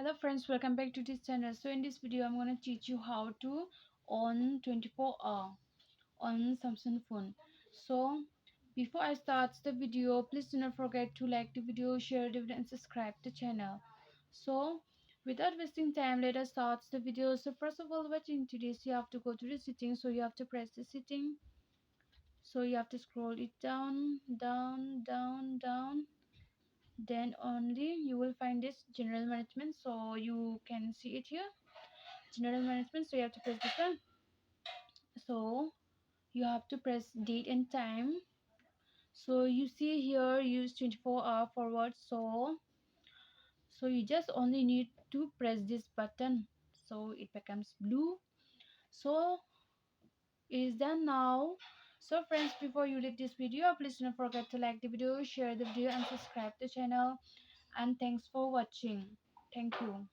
Hello friends, welcome back to this channel. So in this video I'm going to teach you how to on 24-hour on Samsung phone. So before I start the video, please do not forget to like the video, share the video and subscribe the channel. So without wasting time, let us start the video. So first of all, watching today's, you have to go to the settings. So you have to press the setting. So you have to scroll it down, down, then only you will find this general management. So you can see it here, general management. So you have to press this one. So you have to press date and time. So you see here, use 24-hour forward. So you just only need to press this button, so it becomes blue. So it is done now. So friends, before you leave this video, please don't forget to like the video, share the video and subscribe the channel. And thanks for watching. Thank you.